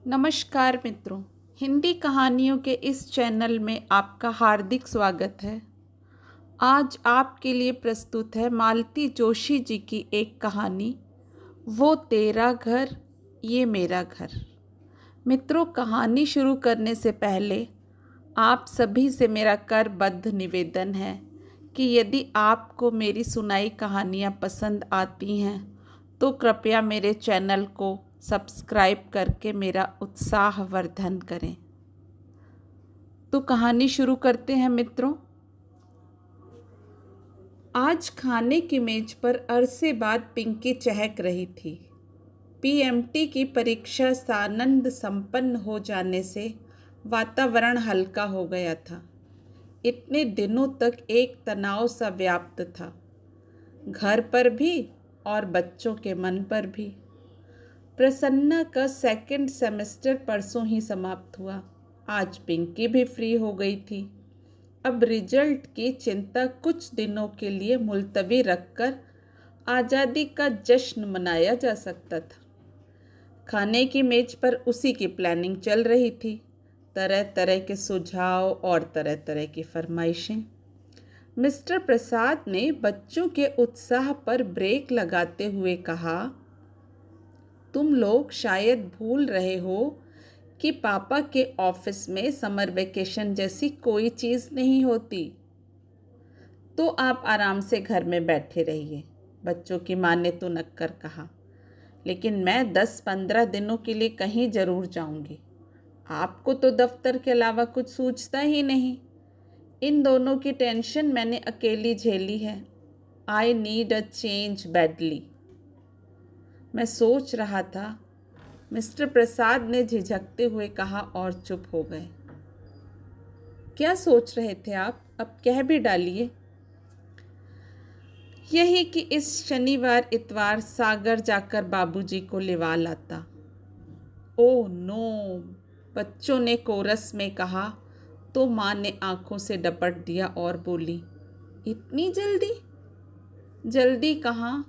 नमस्कार मित्रों, हिंदी कहानियों के इस चैनल में आपका हार्दिक स्वागत है। आज आपके लिए प्रस्तुत है मालती जोशी जी की एक कहानी, वो तेरा घर ये मेरा घर। मित्रों, कहानी शुरू करने से पहले आप सभी से मेरा करबद्ध निवेदन है कि यदि आपको मेरी सुनाई कहानियाँ पसंद आती हैं तो कृपया मेरे चैनल को सब्सक्राइब करके मेरा उत्साहवर्धन करें। तो कहानी शुरू करते हैं मित्रों। आज खाने की मेज पर अरसे बाद पिंकी चहक रही थी। पीएमटी की परीक्षा सानंद संपन्न हो जाने से वातावरण हल्का हो गया था। इतने दिनों तक एक तनाव सा व्याप्त था, घर पर भी और बच्चों के मन पर भी। प्रसन्ना का सेकंड सेमेस्टर परसों ही समाप्त हुआ। आज पिंकी भी फ्री हो गई थी। अब रिजल्ट की चिंता कुछ दिनों के लिए मुलतवी रखकर आज़ादी का जश्न मनाया जा सकता था। खाने की मेज पर उसी की प्लानिंग चल रही थी। तरह तरह के सुझाव और तरह तरह की फरमाइशें। मिस्टर प्रसाद ने बच्चों के उत्साह पर ब्रेक लगाते हुए कहा, तुम लोग शायद भूल रहे हो कि पापा के ऑफिस में समर वेकेशन जैसी कोई चीज़ नहीं होती। तो आप आराम से घर में बैठे रहिए, बच्चों की माँ ने तो नक्कर कहा। लेकिन मैं 10-15 दिनों के लिए कहीं ज़रूर जाऊंगी। आपको तो दफ्तर के अलावा कुछ सूझता ही नहीं। इन दोनों की टेंशन मैंने अकेली झेली है। I need a change badly. मैं सोच रहा था, मिस्टर प्रसाद ने झिझकते हुए कहा और चुप हो गए। क्या सोच रहे थे आप? अब कह भी डालिए। यही कि इस शनिवार इतवार सागर जाकर बाबूजी को लिवा लाता। ओह नो, बच्चों ने कोरस में कहा तो माँ ने आंखों से डपट दिया और बोली, इतनी जल्दी? जल्दी कहाँ,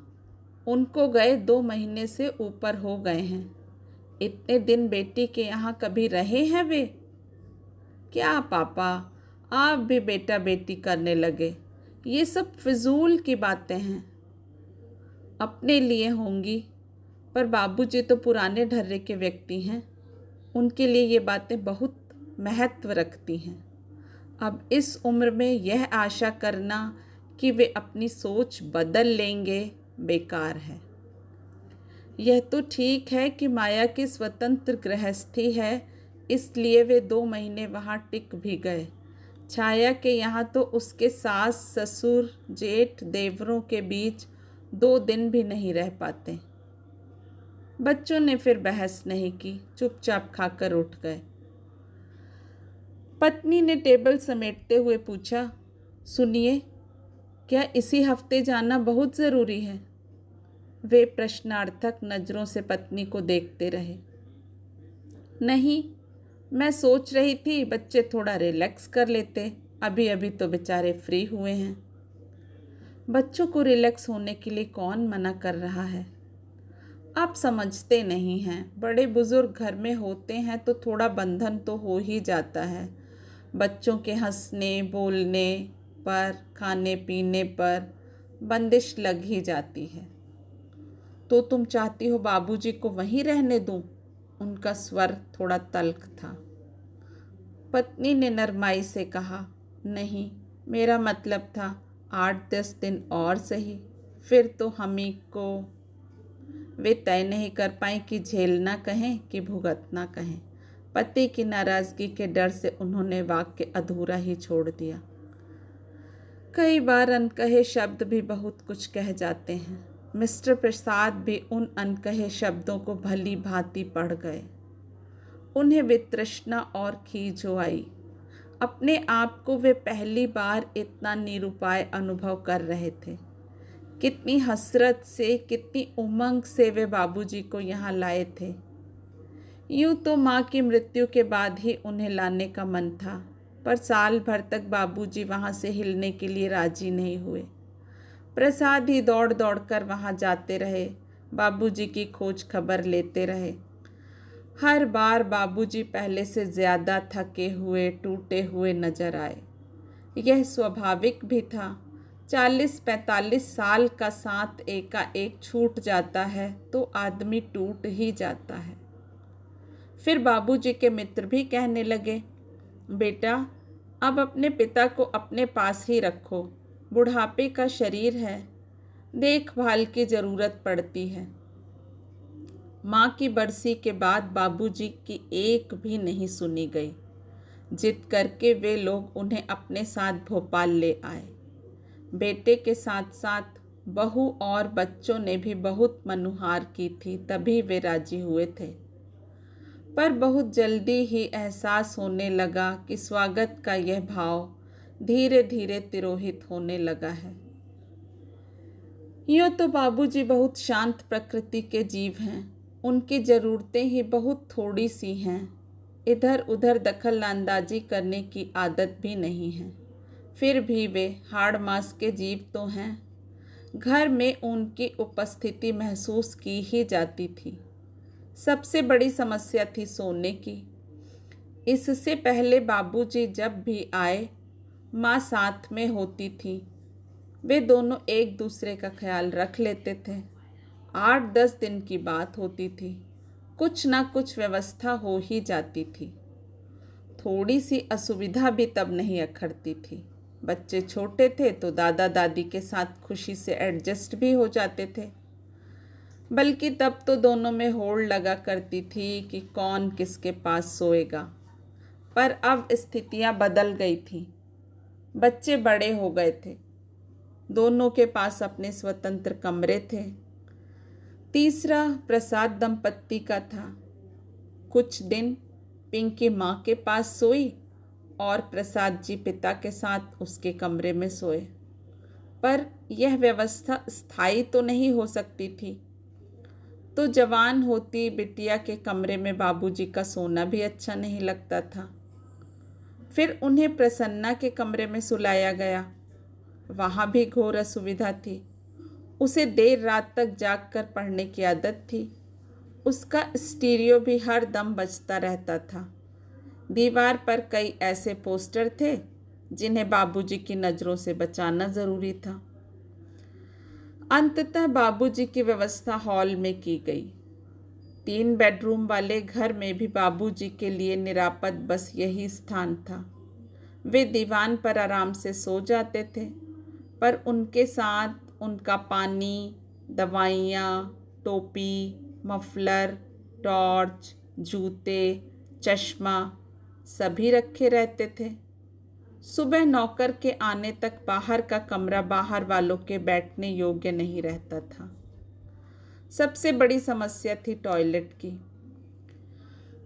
उनको गए 2 महीने से ऊपर हो गए हैं। इतने दिन बेटी के यहाँ कभी रहे हैं वे? क्या पापा, आप भी बेटा बेटी करने लगे? ये सब फिजूल की बातें हैं। अपने लिए होंगी, पर बाबूजी तो पुराने ढर्रे के व्यक्ति हैं। उनके लिए ये बातें बहुत महत्व रखती हैं। अब इस उम्र में यह आशा करना कि वे अपनी सोच बदल लेंगे बेकार है। यह तो ठीक है कि माया की स्वतंत्र गृहस्थी है, इसलिए वे 2 महीने वहाँ टिक भी गए। छाया के यहाँ तो उसके सास ससुर जेठ देवरों के बीच 2 दिन भी नहीं रह पाते। बच्चों ने फिर बहस नहीं की, चुपचाप खाकर उठ गए। पत्नी ने टेबल समेटते हुए पूछा, सुनिए, क्या इसी हफ्ते जाना बहुत ज़रूरी है? वे प्रश्नार्थक नज़रों से पत्नी को देखते रहे। नहीं, मैं सोच रही थी बच्चे थोड़ा रिलैक्स कर लेते, अभी अभी तो बेचारे फ्री हुए हैं। बच्चों को रिलैक्स होने के लिए कौन मना कर रहा है? आप समझते नहीं हैं, बड़े बुजुर्ग घर में होते हैं तो थोड़ा बंधन तो हो ही जाता है। बच्चों के हंसने बोलने पर, खाने पीने पर बंदिश लग ही जाती है। तो तुम चाहती हो बाबूजी को वहीं रहने दूं? उनका स्वर थोड़ा तल्ख था। पत्नी ने नरमाई से कहा, नहीं, मेरा मतलब था 8-10 दिन और सही, फिर तो हमी को। वे तय नहीं कर पाई कि झेलना कहें कि भुगतना कहें। पति की नाराज़गी के डर से उन्होंने वाक्य अधूरा ही छोड़ दिया। कई बार अनकहे शब्द भी बहुत कुछ कह जाते हैं। मिस्टर प्रसाद भी उन अनकहे शब्दों को भली भांति पढ़ गए। उन्हें वितृष्णा और खीज हो आई। अपने आप को वे पहली बार इतना निरुपाय अनुभव कर रहे थे। कितनी हसरत से, कितनी उमंग से वे बाबूजी को यहाँ लाए थे। यूँ तो माँ की मृत्यु के बाद ही उन्हें लाने का मन था, पर साल भर तक बाबूजी वहाँ से हिलने के लिए राजी नहीं हुए। प्रसाद ही दौड़ दौड़ कर वहाँ जाते रहे, बाबूजी की खोज खबर लेते रहे। हर बार बाबूजी पहले से ज़्यादा थके हुए, टूटे हुए नजर आए। यह स्वाभाविक भी था। 40-45 साल का साथ एकाएक छूट जाता है तो आदमी टूट ही जाता है। फिर बाबूजी के मित्र भी कहने लगे, बेटा अब अपने पिता को अपने पास ही रखो, बुढ़ापे का शरीर है, देखभाल की ज़रूरत पड़ती है। माँ की बरसी के बाद बाबूजी की एक भी नहीं सुनी गई। जिद करके वे लोग उन्हें अपने साथ भोपाल ले आए। बेटे के साथ साथ बहू और बच्चों ने भी बहुत मनुहार की थी, तभी वे राजी हुए थे। पर बहुत जल्दी ही एहसास होने लगा कि स्वागत का यह भाव धीरे धीरे तिरोहित होने लगा है। यूँ तो बाबूजी बहुत शांत प्रकृति के जीव हैं, उनकी ज़रूरतें ही बहुत थोड़ी सी हैं। इधर उधर दखल अंदाजी करने की आदत भी नहीं है। फिर भी वे हाड़ मांस के जीव तो हैं। घर में उनकी उपस्थिति महसूस की ही जाती थी। सबसे बड़ी समस्या थी सोने की। इससे पहले बाबूजी जब भी आए, माँ साथ में होती थी। वे दोनों एक दूसरे का ख्याल रख लेते थे। 8-10 दिन की बात होती थी, कुछ ना कुछ व्यवस्था हो ही जाती थी। थोड़ी सी असुविधा भी तब नहीं अखड़ती थी। बच्चे छोटे थे तो दादा दादी के साथ खुशी से एडजस्ट भी हो जाते थे। बल्कि तब तो दोनों में होड़ लगा करती थी कि कौन किसके पास सोएगा। पर अब स्थितियां बदल गई थी। बच्चे बड़े हो गए थे, दोनों के पास अपने स्वतंत्र कमरे थे। तीसरा प्रसाद दंपत्ति का था। कुछ दिन पिंकी माँ के पास सोई और प्रसाद जी पिता के साथ उसके कमरे में सोए। पर यह व्यवस्था स्थायी तो नहीं हो सकती थी। तो जवान होती बिटिया के कमरे में बाबूजी का सोना भी अच्छा नहीं लगता था। फिर उन्हें प्रसन्ना के कमरे में सुलाया गया। वहाँ भी घोर असुविधा थी। उसे देर रात तक जागकर पढ़ने की आदत थी। उसका स्टीरियो भी हर दम बजता रहता था। दीवार पर कई ऐसे पोस्टर थे जिन्हें बाबूजी की नज़रों से बचाना ज़रूरी था। अंततः बाबूजी की व्यवस्था हॉल में की गई। 3 बेडरूम वाले घर में भी बाबूजी के लिए निरापद बस यही स्थान था। वे दीवान पर आराम से सो जाते थे, पर उनके साथ उनका पानी, दवाइयाँ, टोपी, मफलर, टॉर्च, जूते, चश्मा सभी रखे रहते थे। सुबह नौकर के आने तक बाहर का कमरा बाहर वालों के बैठने योग्य नहीं रहता था। सबसे बड़ी समस्या थी टॉयलेट की।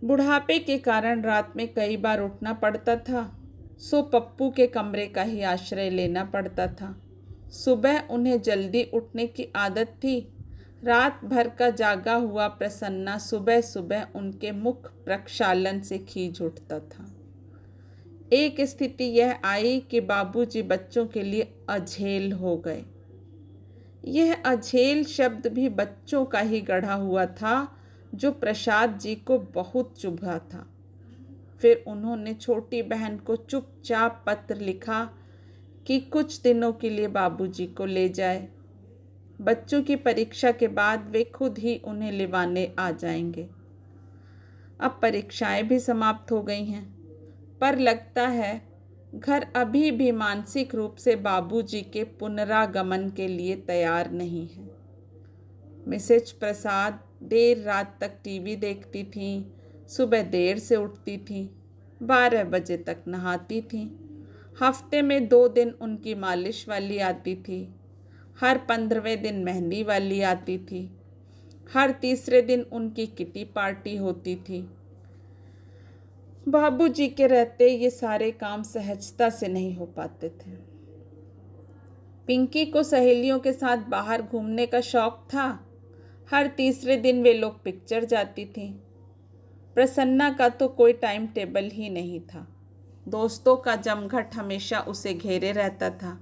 बुढ़ापे के कारण रात में कई बार उठना पड़ता था, सो पप्पू के कमरे का ही आश्रय लेना पड़ता था। सुबह उन्हें जल्दी उठने की आदत थी। रात भर का जागा हुआ प्रसन्ना सुबह सुबह उनके मुख प्रक्षालन से खींच उठता था। एक स्थिति यह आई कि बाबूजी बच्चों के लिए अझेल हो गए। यह अझेल शब्द भी बच्चों का ही गढ़ा हुआ था, जो प्रसाद जी को बहुत चुभा था। फिर उन्होंने छोटी बहन को चुपचाप पत्र लिखा कि कुछ दिनों के लिए बाबूजी को ले जाए। बच्चों की परीक्षा के बाद वे खुद ही उन्हें लिवाने आ जाएंगे। अब परीक्षाएं भी समाप्त हो गई हैं, पर लगता है घर अभी भी मानसिक रूप से बाबूजी के पुनरागमन के लिए तैयार नहीं है। मिसेज प्रसाद देर रात तक टीवी देखती थीं, सुबह देर से उठती थीं, 12 बजे तक नहाती थीं। हफ्ते में 2 दिन उनकी मालिश वाली आती थी। हर 15वें दिन मेहंदी वाली आती थी। हर तीसरे दिन उनकी किटी पार्टी होती थी। बाबूजी के रहते ये सारे काम सहजता से नहीं हो पाते थे। पिंकी को सहेलियों के साथ बाहर घूमने का शौक था। हर तीसरे दिन वे लोग पिक्चर जाती थीं। प्रसन्ना का तो कोई टाइम टेबल ही नहीं था। दोस्तों का जमघट हमेशा उसे घेरे रहता था।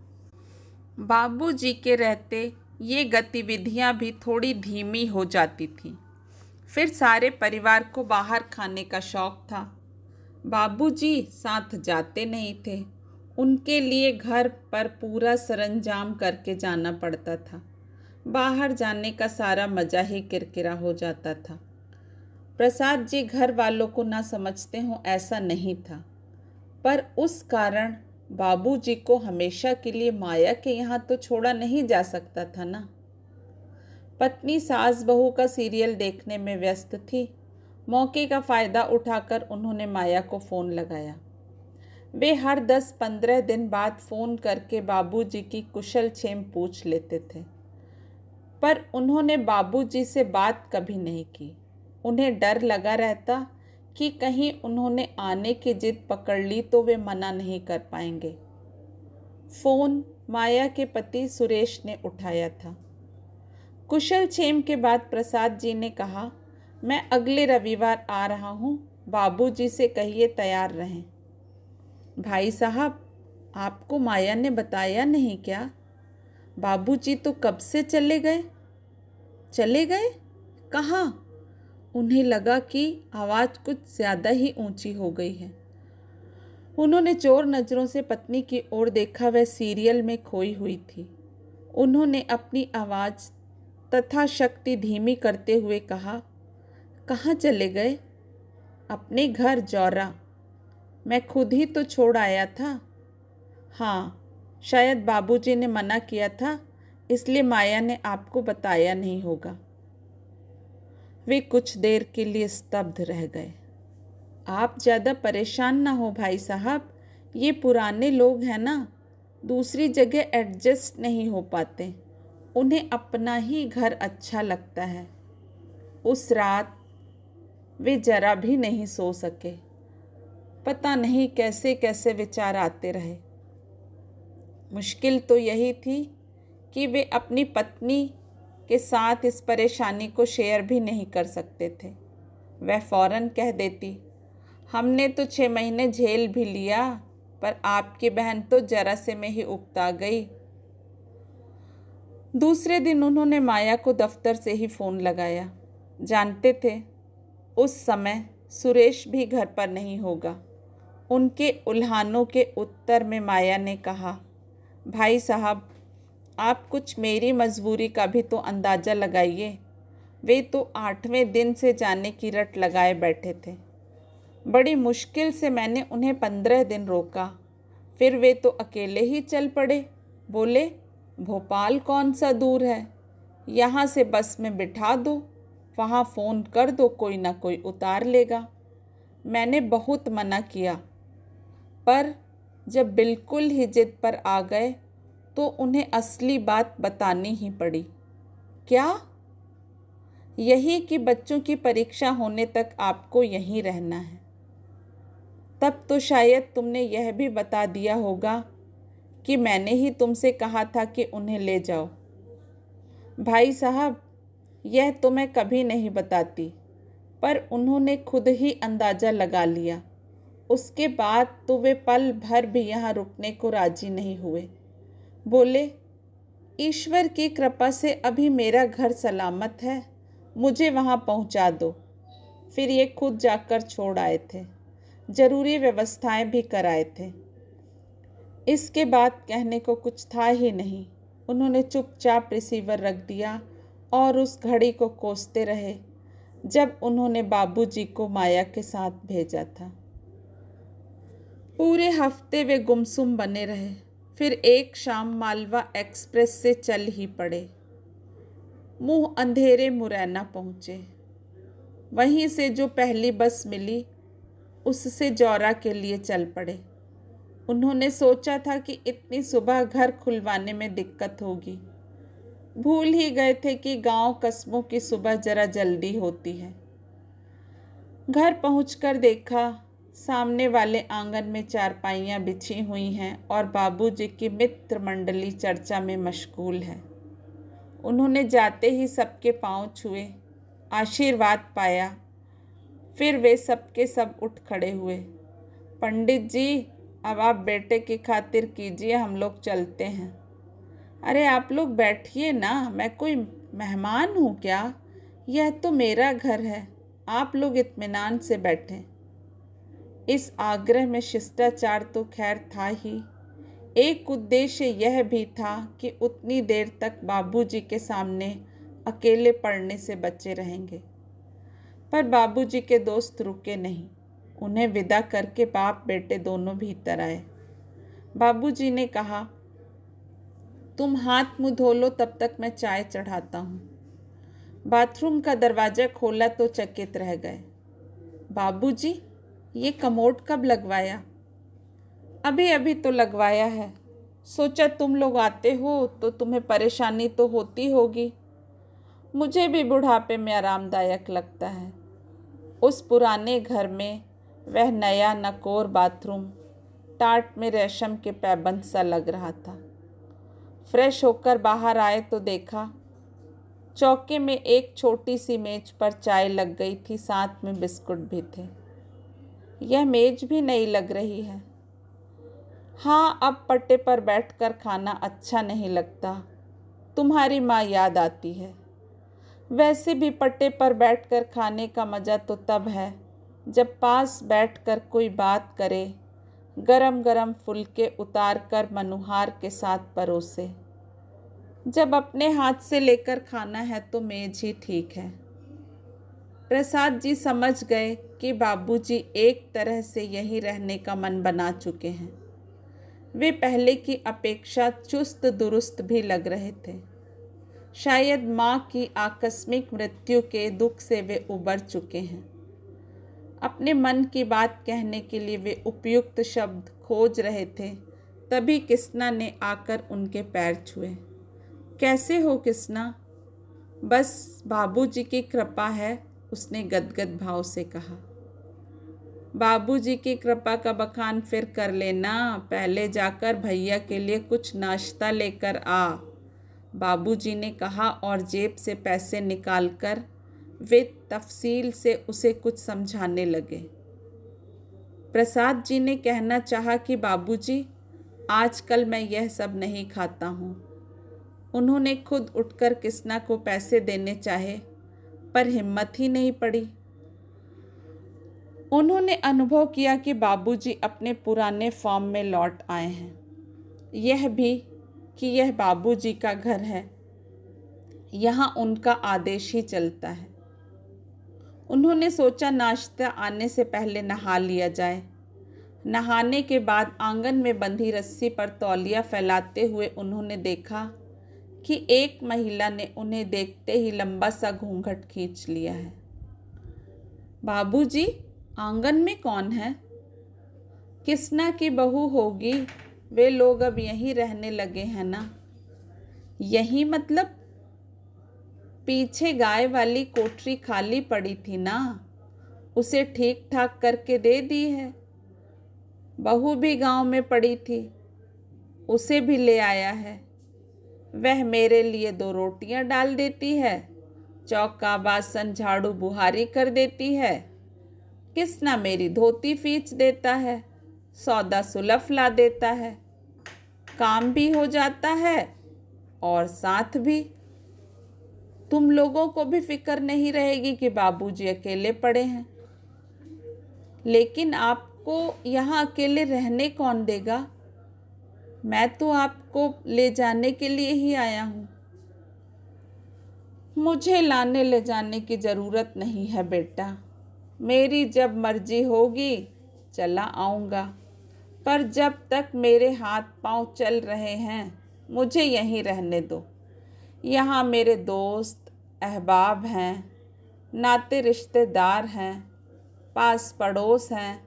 बाबूजी के रहते ये गतिविधियां भी थोड़ी धीमी हो जाती थीं। फिर सारे परिवार को बाहर खाने का शौक था। बाबूजी साथ जाते नहीं थे। उनके लिए घर पर पूरा सरंजाम करके जाना पड़ता था। बाहर जाने का सारा मज़ा ही किरकिरा हो जाता था। प्रसाद जी घर वालों को ना समझते हों ऐसा नहीं था, पर उस कारण बाबूजी को हमेशा के लिए माया के यहाँ तो छोड़ा नहीं जा सकता था ना। पत्नी सास बहू का सीरियल देखने में व्यस्त थी। मौके का फ़ायदा उठाकर उन्होंने माया को फ़ोन लगाया। वे हर 10-15 दिन बाद फ़ोन करके बाबूजी की कुशल क्षेम पूछ लेते थे, पर उन्होंने बाबूजी से बात कभी नहीं की। उन्हें डर लगा रहता कि कहीं उन्होंने आने की जिद पकड़ ली तो वे मना नहीं कर पाएंगे। फ़ोन माया के पति सुरेश ने उठाया था। कुशल क्षेम के बाद प्रसाद जी ने कहा, मैं अगले रविवार आ रहा हूँ, बाबूजी से कहिए तैयार रहें। भाई साहब, आपको माया ने बताया नहीं क्या? बाबूजी तो कब से चले गए। चले गए? कहाँ? उन्हें लगा कि आवाज़ कुछ ज़्यादा ही ऊंची हो गई है। उन्होंने चोर नज़रों से पत्नी की ओर देखा। वह सीरियल में खोई हुई थी। उन्होंने अपनी आवाज़ तथा शक्ति धीमी करते हुए कहा, कहाँ चले गए? अपने घर जौरा। मैं खुद ही तो छोड़ आया था। हाँ, शायद बाबूजी ने मना किया था, इसलिए माया ने आपको बताया नहीं होगा। वे कुछ देर के लिए स्तब्ध रह गए। आप ज़्यादा परेशान ना हो भाई साहब, ये पुराने लोग हैं ना, दूसरी जगह एडजस्ट नहीं हो पाते। उन्हें अपना ही घर अच्छा लगता है। उस रात वे जरा भी नहीं सो सके। पता नहीं कैसे कैसे विचार आते रहे। मुश्किल तो यही थी कि वे अपनी पत्नी के साथ इस परेशानी को शेयर भी नहीं कर सकते थे। वह फौरन कह देती, हमने तो 6 महीने झेल भी लिया, पर आपकी बहन तो जरा से में ही उकता गई। दूसरे दिन उन्होंने माया को दफ्तर से ही फ़ोन लगाया। जानते थे उस समय सुरेश भी घर पर नहीं होगा। उनके उल्हानों के उत्तर में माया ने कहा, भाई साहब, आप कुछ मेरी मजबूरी का भी तो अंदाज़ा लगाइए। वे तो 8वें दिन से जाने की रट लगाए बैठे थे। बड़ी मुश्किल से मैंने उन्हें 15 दिन रोका, फिर वे तो अकेले ही चल पड़े। बोले, भोपाल कौन सा दूर है, यहाँ से बस में बिठा दो, वहाँ फ़ोन कर दो, कोई ना कोई उतार लेगा। मैंने बहुत मना किया, पर जब बिल्कुल ही जिद पर आ गए तो उन्हें असली बात बतानी ही पड़ी। क्या? यही कि बच्चों की परीक्षा होने तक आपको यहीं रहना है। तब तो शायद तुमने यह भी बता दिया होगा कि मैंने ही तुमसे कहा था कि उन्हें ले जाओ। भाई साहब, यह तो मैं कभी नहीं बताती, पर उन्होंने खुद ही अंदाज़ा लगा लिया। उसके बाद तो वे पल भर भी यहाँ रुकने को राजी नहीं हुए। बोले, ईश्वर की कृपा से अभी मेरा घर सलामत है, मुझे वहाँ पहुँचा दो। फिर ये खुद जाकर छोड़ आए थे, ज़रूरी व्यवस्थाएं भी कराए थे। इसके बाद कहने को कुछ था ही नहीं। उन्होंने चुपचाप रिसीवर रख दिया और उस घड़ी को कोसते रहे जब उन्होंने बाबूजी को माया के साथ भेजा था। पूरे हफ्ते वे गुमसुम बने रहे। फिर एक शाम मालवा एक्सप्रेस से चल ही पड़े। मुंह अंधेरे मुरैना पहुँचे। वहीं से जो पहली बस मिली उससे जौरा के लिए चल पड़े। उन्होंने सोचा था कि इतनी सुबह घर खुलवाने में दिक्कत होगी। भूल ही गए थे कि गांव कस्बों की सुबह जरा जल्दी होती है। घर पहुंचकर देखा, सामने वाले आंगन में चारपाइयाँ बिछी हुई हैं और बाबूजी की मित्र मंडली चर्चा में मशगूल है। उन्होंने जाते ही सबके पांव छुए, आशीर्वाद पाया। फिर वे सबके सब उठ खड़े हुए। पंडित जी, अब आप बेटे की खातिर कीजिए, हम लोग चलते हैं। अरे आप लोग बैठिए ना, मैं कोई मेहमान हूँ क्या? यह तो मेरा घर है, आप लोग इत्मीनान से बैठें। इस आग्रह में शिष्टाचार तो खैर था ही, एक उद्देश्य यह भी था कि उतनी देर तक बाबूजी के सामने अकेले पढ़ने से बचे रहेंगे। पर बाबूजी के दोस्त रुके नहीं। उन्हें विदा करके बाप बेटे दोनों भीतर आए। बाबूजी ने कहा, तुम हाथ मुंह धो लो, तब तक मैं चाय चढ़ाता हूँ। बाथरूम का दरवाज़ा खोला तो चकित रह गए। बाबूजी, ये कमोड कब लगवाया? अभी अभी तो लगवाया है। सोचा तुम लोग आते हो तो तुम्हें परेशानी तो होती होगी। मुझे भी बुढ़ापे में आरामदायक लगता है। उस पुराने घर में वह नया नकोर बाथरूम टाट में रेशम के पैबंद सा लग रहा था। फ्रेश होकर बाहर आए तो देखा चौके में एक छोटी सी मेज पर चाय लग गई थी, साथ में बिस्कुट भी थे। यह मेज भी नई लग रही है। हाँ, अब पट्टे पर बैठकर खाना अच्छा नहीं लगता। तुम्हारी माँ याद आती है। वैसे भी पट्टे पर बैठकर खाने का मज़ा तो तब है जब पास बैठकर कोई बात करे, गरम गरम फुलके उतार कर मनुहार के साथ परोसे। जब अपने हाथ से लेकर खाना है तो मेज ही ठीक है। प्रसाद जी समझ गए कि बाबूजी एक तरह से यहीं रहने का मन बना चुके हैं। वे पहले की अपेक्षा चुस्त दुरुस्त भी लग रहे थे। शायद माँ की आकस्मिक मृत्यु के दुख से वे उबर चुके हैं। अपने मन की बात कहने के लिए वे उपयुक्त शब्द खोज रहे थे, तभी किसना ने आकर उनके पैर छुए। कैसे हो किसना? बस बाबूजी की कृपा है, उसने गदगद भाव से कहा। बाबूजी की कृपा का बखान फिर कर लेना, पहले जाकर भैया के लिए कुछ नाश्ता लेकर आ, बाबूजी ने कहा और जेब से पैसे निकालकर वे तफसील से उसे कुछ समझाने लगे। प्रसाद जी ने कहना चाहा कि बाबूजी, आजकल मैं यह सब नहीं खाता हूँ। उन्होंने खुद उठकर किसना को पैसे देने चाहे, पर हिम्मत ही नहीं पड़ी। उन्होंने अनुभव किया कि बाबूजी अपने पुराने फॉर्म में लौट आए हैं। यह भी कि यह बाबूजी का घर है, यहाँ उनका आदेश ही चलता है। उन्होंने सोचा नाश्ता आने से पहले नहा लिया जाए। नहाने के बाद आंगन में बंधी रस्सी पर तौलिया फैलाते हुए उन्होंने देखा कि एक महिला ने उन्हें देखते ही लंबा सा घूंघट खींच लिया है। बाबूजी, आंगन में कौन है? किसना की बहू होगी, वे लोग अब यहीं रहने लगे हैं ना? यहीं मतलब? पीछे गाय वाली कोठरी खाली पड़ी थी ना, उसे ठीक ठाक करके दे दी है। बहू भी गांव में पड़ी थी, उसे भी ले आया है। वह मेरे लिए 2 रोटियां डाल देती है, चौका बासन झाड़ू बुहारी कर देती है। किसना मेरी धोती फींच देता है, सौदा सुलफ ला देता है। काम भी हो जाता है और साथ भी तुम लोगों को भी फिक्र नहीं रहेगी कि बाबूजी अकेले पड़े हैं। लेकिन आपको यहाँ अकेले रहने कौन देगा? मैं तो आपको ले जाने के लिए ही आया हूँ। मुझे लाने ले जाने की ज़रूरत नहीं है बेटा, मेरी जब मर्जी होगी चला आऊँगा, पर जब तक मेरे हाथ पांव चल रहे हैं मुझे यहीं रहने दो। यहाँ मेरे दोस्त अहबाब हैं, नाते रिश्तेदार हैं, पास पड़ोस हैं।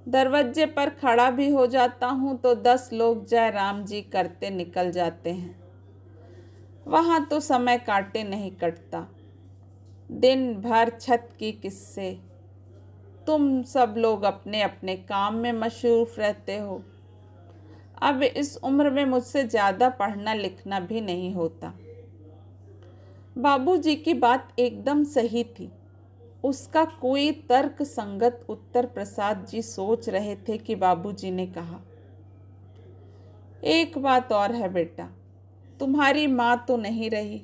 दरवाजे पर खड़ा भी हो जाता हूँ तो 10 लोग जय राम जी करते निकल जाते हैं। वहाँ तो समय काटे नहीं कटता, दिन भर छत की किस्से। तुम सब लोग अपने अपने काम में मशरूफ़ रहते हो। अब इस उम्र में मुझसे ज़्यादा पढ़ना लिखना भी नहीं होता। बाबूजी की बात एकदम सही थी। उसका कोई तर्क संगत उत्तर प्रसाद जी सोच रहे थे कि बाबूजी ने कहा, एक बात और है बेटा, तुम्हारी माँ तो नहीं रही,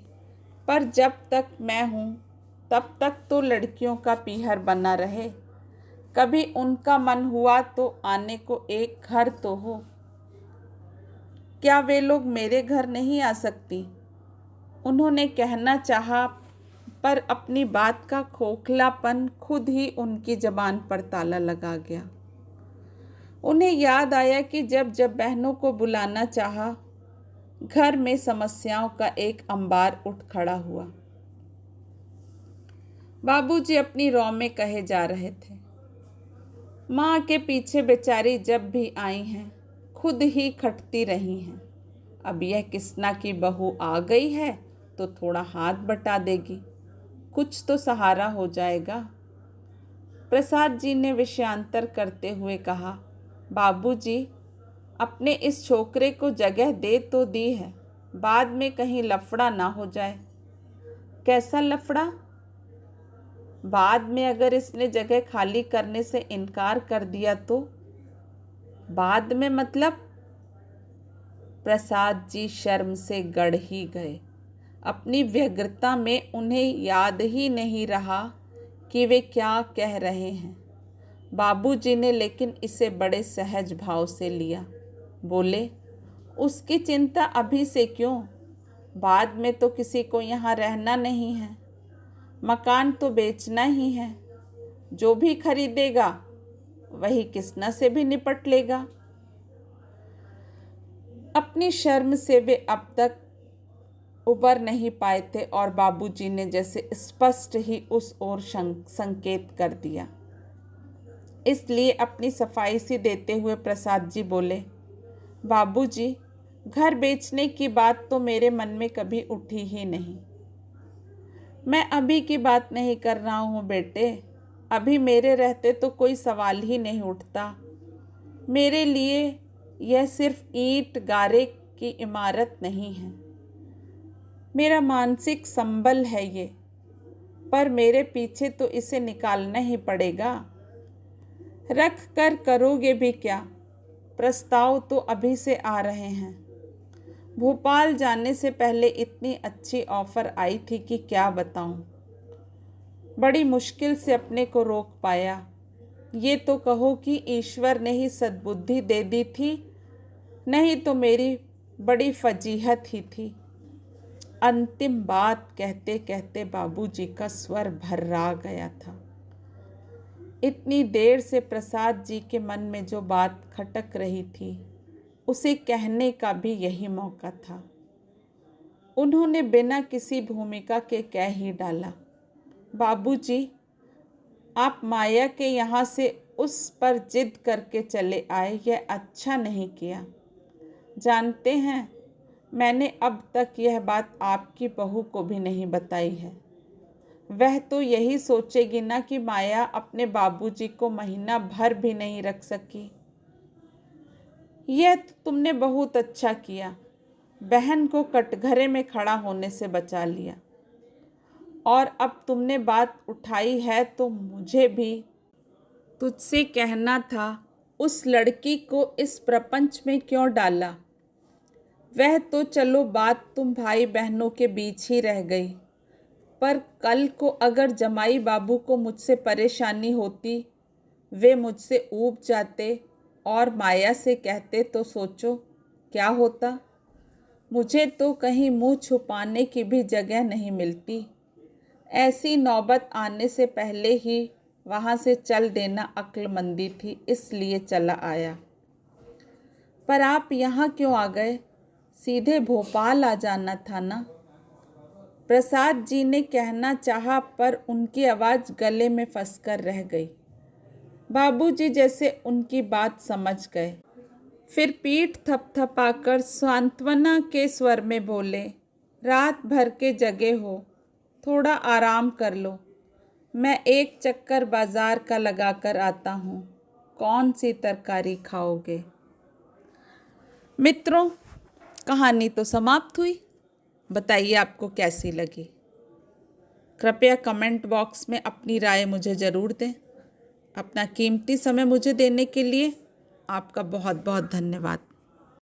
पर जब तक मैं हूँ तब तक तो लड़कियों का पीहर बना रहे। कभी उनका मन हुआ तो आने को एक घर तो हो। क्या वे लोग मेरे घर नहीं आ सकती? उन्होंने कहना चाहा, पर अपनी बात का खोखलापन खुद ही उनकी ज़बान पर ताला लगा गया। उन्हें याद आया कि जब जब बहनों को बुलाना चाहा, घर में समस्याओं का एक अंबार उठ खड़ा हुआ। बाबूजी अपनी रौ में कहे जा रहे थे, माँ के पीछे बेचारी जब भी आई हैं खुद ही खटती रही हैं। अब यह किसना की बहू आ गई है तो थोड़ा हाथ बटा देगी, कुछ तो सहारा हो जाएगा। प्रसाद जी ने विषयांतर करते हुए कहा, बाबूजी, अपने इस छोकरे को जगह दे तो दी है, बाद में कहीं लफड़ा ना हो जाए। कैसा लफड़ा? बाद में अगर इसने जगह खाली करने से इनकार कर दिया तो? बाद में मतलब? प्रसाद जी शर्म से गड़ ही गए। अपनी व्यग्रता में उन्हें याद ही नहीं रहा कि वे क्या कह रहे हैं। बाबूजी ने लेकिन इसे बड़े सहज भाव से लिया। बोले, उसकी चिंता अभी से क्यों? बाद में तो किसी को यहाँ रहना नहीं है, मकान तो बेचना ही है। जो भी खरीदेगा वही किसना से भी निपट लेगा। अपनी शर्म से वे अब तक उबर नहीं पाए थे और बाबूजी ने जैसे स्पष्ट ही उस ओर संकेत कर दिया। इसलिए अपनी सफाई सी देते हुए प्रसाद जी बोले, बाबूजी, घर बेचने की बात तो मेरे मन में कभी उठी ही नहीं। मैं अभी की बात नहीं कर रहा हूँ बेटे, अभी मेरे रहते तो कोई सवाल ही नहीं उठता। मेरे लिए यह सिर्फ ईंट गारे की इमारत नहीं है, मेरा मानसिक संबल है ये, पर मेरे पीछे तो इसे निकालना ही पड़ेगा। रख कर करोगे भी क्या? प्रस्ताव तो अभी से आ रहे हैं। भोपाल जाने से पहले इतनी अच्छी ऑफर आई थी कि क्या बताऊं। बड़ी मुश्किल से अपने को रोक पाया। ये तो कहो कि ईश्वर ने ही सद्बुद्धि दे दी थी, नहीं तो मेरी बड़ी फजीहत ही थी। अंतिम बात कहते कहते बाबूजी का स्वर भर्रा गया था। इतनी देर से प्रसाद जी के मन में जो बात खटक रही थी, उसे कहने का भी यही मौका था। उन्होंने बिना किसी भूमिका के कह ही डाला, बाबूजी, आप माया के यहाँ से उस पर जिद करके चले आए, यह अच्छा नहीं किया। जानते हैं, मैंने अब तक यह बात आपकी बहू को भी नहीं बताई है। वह तो यही सोचेगी ना कि माया अपने बाबूजी को महीना भर भी नहीं रख सकी। यह तो तुमने बहुत अच्छा किया, बहन को कटघरे में खड़ा होने से बचा लिया। और अब तुमने बात उठाई है तो मुझे भी तुझसे कहना था, उस लड़की को इस प्रपंच में क्यों डाला। वह तो चलो बात तुम भाई बहनों के बीच ही रह गई, पर कल को अगर जमाई बाबू को मुझसे परेशानी होती, वे मुझसे ऊब जाते और माया से कहते तो सोचो क्या होता। मुझे तो कहीं मुंह छुपाने की भी जगह नहीं मिलती। ऐसी नौबत आने से पहले ही वहाँ से चल देना अक्लमंदी थी, इसलिए चला आया। पर आप यहाँ क्यों आ गए? सीधे भोपाल आ जाना था ना। प्रसाद जी ने कहना चाहा, पर उनकी आवाज़ गले में फंसकर रह गई। बाबूजी जैसे उनकी बात समझ गए, फिर पीठ थपथपाकर सांत्वना के स्वर में बोले, रात भर के जगे हो, थोड़ा आराम कर लो। मैं एक चक्कर बाजार का लगाकर आता हूँ। कौन सी तरकारी खाओगे? मित्रों, कहानी तो समाप्त हुई। बताइए आपको कैसी लगी। कृपया कमेंट बॉक्स में अपनी राय मुझे ज़रूर दें। अपना कीमती समय मुझे देने के लिए आपका बहुत बहुत धन्यवाद।